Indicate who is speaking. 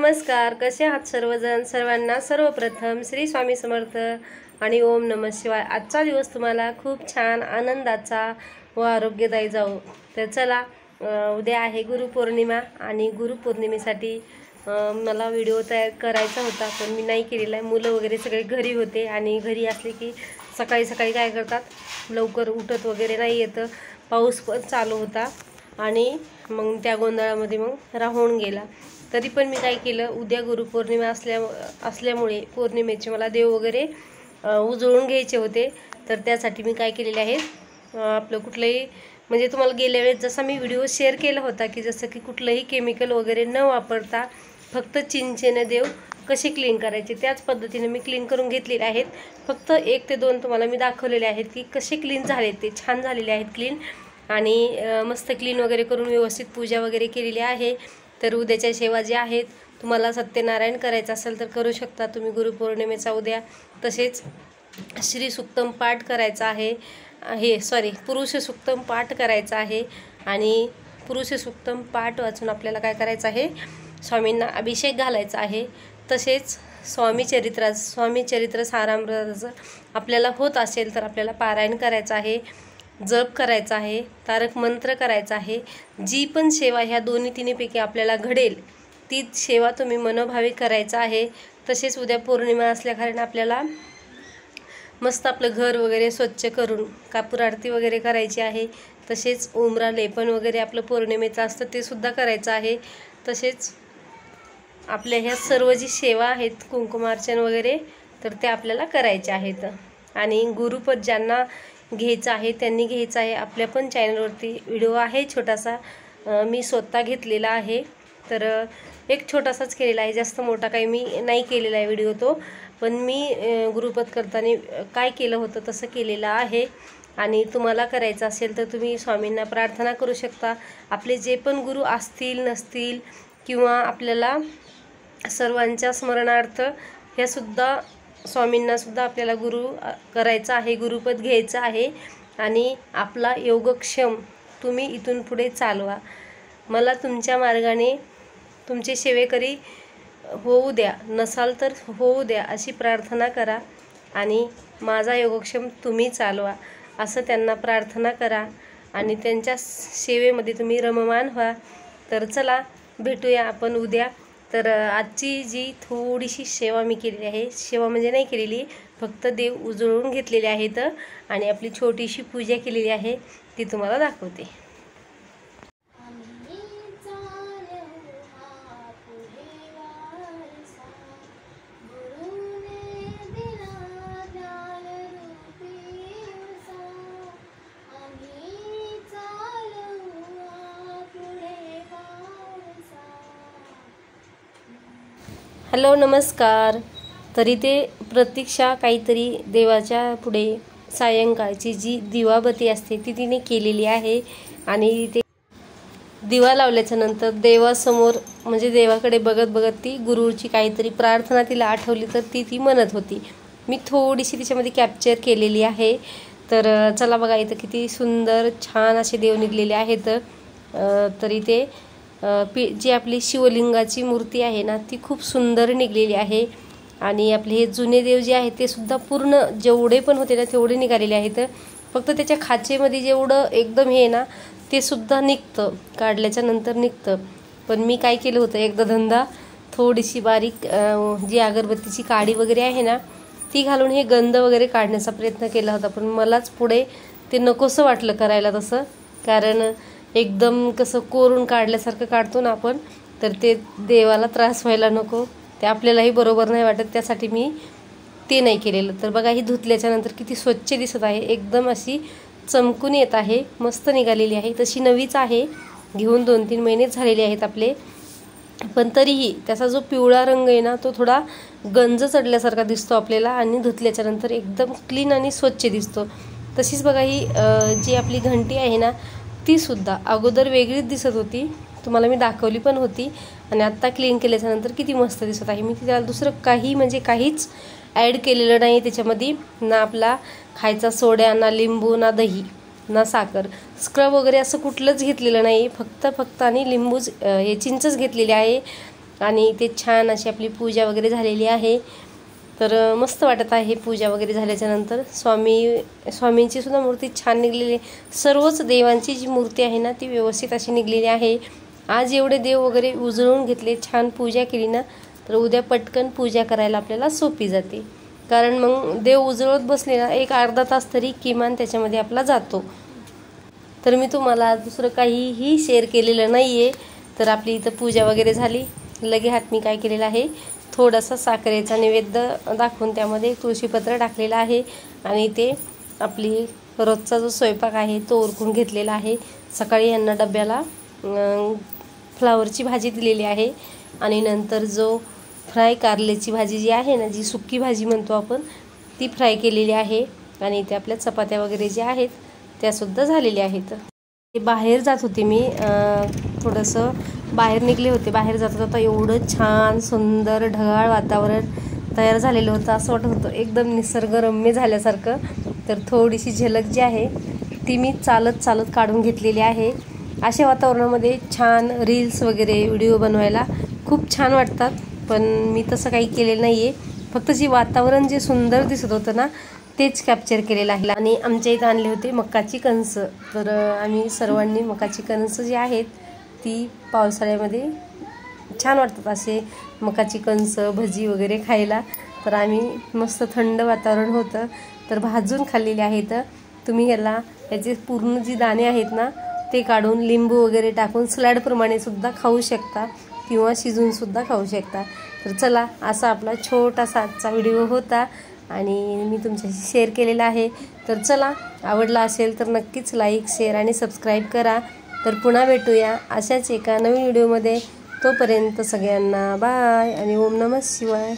Speaker 1: नमस्कार, कसे आहात सर्वजण? सर्वांना सर्वप्रथम श्री स्वामी समर्थ आणि ओम नमः शिवाय। आजचा दिवस तुम्हाला खूप छान आनंदाचा व आरोग्यदायी जाऊ। तर चला, उद्या आहे गुरुपौर्णिमा आणि गुरुपौर्णिमेसाठी मला व्हिडिओ तयार करायचा होता, पण मी नाही केलेला आहे। मुलं वगैरे सगळे घरी होते आणि घरी असले की सकाळी सकाळी काय करतात, लवकर उठत वगैरे नाही येतं। पाऊस पण चालू होता आणि मग त्या गोंधळामध्ये मग राहून गेला। तरी पण मी काय केलं, उद्या गुरुपौर्णिमा असल्यामुळे पौर्णिमेचे मला देव वगैरे उजळून घ्यायचे होते। तर त्यासाठी मी काय केलेले आहे, आपलं कुठलंही म्हणजे तुम्हाला गेल्या वेळेस जसा मी व्हिडिओ शेअर केला होता की जसं की कुठलंही केमिकल वगैरे न वापरता फक्त चिंचेने देव कसे क्लीन करायचे, त्याच पद्धतीने मी क्लीन करून घेतलेले आहेत। फक्त 1 ते 2 तुम्हाला मी दाखवलेले आहेत की कसे क्लीन झाले, ते छान झालेले आहेत क्लीन। आणि मस्त क्लीन वगैरे करून व्यवस्थित पूजा वगैरे केलेली आहे। तर उद्याच्या सेवा जे आहेत, तुम्हाला सत्यनारायण करायचं असेल तर करू शकता तुम्ही गुरुपौर्णिमेचा उद्या। तसेच श्री सुक्तम पाठ करायचा आहे, पुरुष सुक्तम पाठ करायचा आहे। आणि पुरुष सुक्तम पाठ वाचून आपल्याला काय करायचं आहे, स्वामींना अभिषेक घालायचा आहे। तसेच स्वामी चरित्र सारामृताचं आपल्याला होत असेल तर आपल्याला पारायण करायचं आहे, जप करायचा आहे, तारक मंत्र करायचा आहे। जी पण सेवा ह्या दोन्ही तिन्हीपैकी आपल्याला घडेल तीच सेवा तुम्ही मनोभावे करायचा आहे। तसेच उद्या पौर्णिमा असल्याकारण आपल्याला मस्त आपलं घर वगैरे स्वच्छ करून कापूर आरती वगैरे करायची आहे। तसेच उमरा लेपन वगैरे आपलं पौर्णिमेचं असतं ते सुद्धा करायचं आहे। तसेच आपल्या ह्या सर्व जी सेवा आहेत, कुंकुमार्चन वगैरे, तर ते आपल्याला करायचे आहेत। आणि गुरुपद ज्यांना घ्यायचं आहे त्यांनी घ्यायचं आहे। आपल्या पण चॅनलवरती व्हिडिओ आहे छोटासा, मी स्वतः घेतलेला आहे। तर एक छोटासाच केलेला आहे, जास्त मोठा काही मी नाही केलेला आहे व्हिडिओ तो। पण मी गुरुपद करताना काय केलं होतं तसं केलेलं आहे। आणि तुम्हाला करायचं असेल तर तुम्ही स्वामींना प्रार्थना करू शकता। आपले जे पण गुरु असतील नसतील किंवा आपल्याला सर्वांच्या स्मरणार्थ ह्या सुद्धा स्वामींना सुद्धा आपल्याला गुरु करायचा आहे, गुरुपद घ्यायचं आहे। आणि आपला योगक्षम तुम्ही इथून पुढे चालवा। मला तुमच्या मार्गाने तुमचे सेवेकरी होऊ द्या, नसाल तर होऊ द्या अशी प्रार्थना करा। आणि माझा योगक्षम तुम्ही चालवा असं त्यांना प्रार्थना करा आणि त्यांच्या सेवेमध्ये तुम्ही रममान व्हा। तर चला, भेटूया आपण उद्या। तर आजची जी थोडीशी सेवा मी केलेली आहे, सेवा म्हणजे नाही केलेली, फक्त देव उजळून घेतलेले आहेत आणि आपली छोटीशी पूजा केलेली आहे, ती तुम्हाला दाखवते। हॅलो, नमस्कार। तरी ते प्रतीक्षा काहीतरी देवाच्या पुढे सायंकाळची जी दिवाबत्ती असते ती तिने केलेली आहे। आणि ते दिवा लावल्याच्या नंतर देवासमोर म्हणजे देवाकडे बघत बघत ती गुरुची काहीतरी प्रार्थना तिला आठवली तर ती म्हणत होती। मी थोडीशी तिच्यामध्ये कॅप्चर केलेली आहे। तर चला बघा, इथं किती सुंदर छान असे देव निघलेले आहेत। तरी ते जी आपली शिवलिंगाची मूर्ती आहे ना, ती खूप सुंदर निघलेली आहे। आणि आपले हे जुने देव जे आहेत ते सुद्धा पूर्ण जेवढे पण होते ना तेवढे निघालेले आहेत। फक्त त्याच्या खाचेमध्ये जेवढं एकदम हे ना ते सुद्धा निघतं, काढल्याच्या नंतर निघतं। पण मी काय केलं होतं, एकदा धंदा थोडीशी बारीक जी अगरबत्तीची काडी वगैरे आहे ना ती घालून हे गंध वगैरे काढण्याचा प्रयत्न केला होता। पण मलाच पुढे ते नकोसं वाटलं करायला तसं, कारण एकदम कसं कोरून काढल्यासारखं काढतो ना आपण, तर ते देवाला त्रास व्हायला नको, ते आपल्यालाही बरोबर नाही वाटत, त्यासाठी मी ते नाही केलेलं। तर बघा, ही धुतल्याच्या नंतर किती स्वच्छ दिसत आहे, एकदम अशी चमकून येत आहे, मस्त निघालेली आहे। तशी नवीच आहे, घेऊन 2-3 महिनेच झालेले आहेत आपले। पण तरीही त्याचा जो पिवळा रंग आहे ना तो थोडा गंज चढल्यासारखा दिसतो आपल्याला आणि धुतल्याच्या नंतर एकदम क्लीन आणि स्वच्छ दिसतो। तशीच बघा, ही जी आपली घंटी आहे ना ती सुद्धा अगोदर वेगळीच दिसत होती, तुम्हाला मी दाखवली पण होती। आणि आत्ता क्लीन केल्याच्या नंतर किती मस्त दिसत आहे। मी त्याला दुसरं काही म्हणजे काहीच ॲड केलेलं नाही त्याच्यामध्ये, ना आपला खायचा सोडा, ना लिंबू, ना दही, ना साखर, स्क्रब वगैरे असं कुठलंच घेतलेलं नाही। फक्त आणि लिंबूच हे चिंचच घेतलेली आहे। आणि ते छान अशी आपली पूजा वगैरे झालेली आहे। तर मस्त वाटत आहे पूजा वगैरे झाल्याच्यानंतर। स्वामींची सुद्धा मूर्ती छान निघलेली, सर्वच देवांची जी मूर्ती आहे ना ती व्यवस्थित अशी निघलेली आहे। आज एवढे देव वगैरे उजळून घेतले, छान पूजा केली ना तर उद्या पटकन पूजा करायला आपल्याला सोपी जाते। कारण मग देव उजळत बसले ना एक अर्धा तास तरी किमान त्याच्यामध्ये आपला जातो। तर मी तुम्हाला दुसरं काहीही शेअर केलेलं नाही आहे। तर आपली इथं पूजा वगैरे झाली, लगे हात मी काय केलेलं आहे, थोडासा साखरेचा नैवेद्य दाखवून त्यामध्ये तुळशीपत्र टाकलेलं आहे आणि ते आपली रोजचा जो स्वयंपाक आहे तो उरकून घेतलेला आहे। सकाळी यांना डब्याला फ्लावरची भाजी दिलेली आहे आणि नंतर जो फ्राय कारल्याची भाजी जी आहे ना, जी सुक्की भाजी म्हणतो आपण, ती फ्राय केलेली आहे आणि इथे आपल्या चपात्या वगैरे ज्या आहेत त्यासुद्धा झालेल्या आहेत। बाहेर जात होते मी, थोडंसं बाहेर निघले होते। बाहेर जाता जाता एवढं छान सुंदर ढगाळ वातावरण तयार झालेलं होतं, असं वाटत होतं एकदम निसर्गरम्य झाल्यासारखं। तर थोडीशी झलक जी आहे ती मी चालत चालत काढून घेतलेली आहे। अशा वातावरणामध्ये छान रील्स वगैरे व्हिडिओ बनवायला खूप छान वाटतात, पण मी तसं काही केलेलं नाही आहे। फक्त जी वातावरण जे सुंदर दिसत होतं ना तेच कॅप्चर केलेलं आहे। आणि आमच्या इथं आणले होते मकाची कणस, तर आम्ही सर्वांनी मकाची कणस जी आहेत ती पावसाळ्यामध्ये छान वाटतात, असे मकाची कणस भजी वगैरे खायला। तर आम्ही मस्त थंड वातावरण होतं तर भाजून खाल्लेले आहेत। तुम्ही याचे पूर्ण जी दाणे आहेत ना ते काढून लिंबू वगैरे टाकून सलाडप्रमाणे सुद्धा खाऊ शकता किंवा शिजवून सुद्धा खाऊ शकता। तर चला, असा आपला छोटासा आजचा व्हिडिओ होता आणि मी तुमच्याशी शेअर केलेला आहे। तर चला, आवडला असेल तर नक्कीच लाईक, शेअर आणि सबस्क्राईब करा। तर पुन्हा भेटूया अशाच एका नवीन व्हिडिओमध्ये। तोपर्यंत सगळ्यांना बाय आणि ओम नमः शिवाय।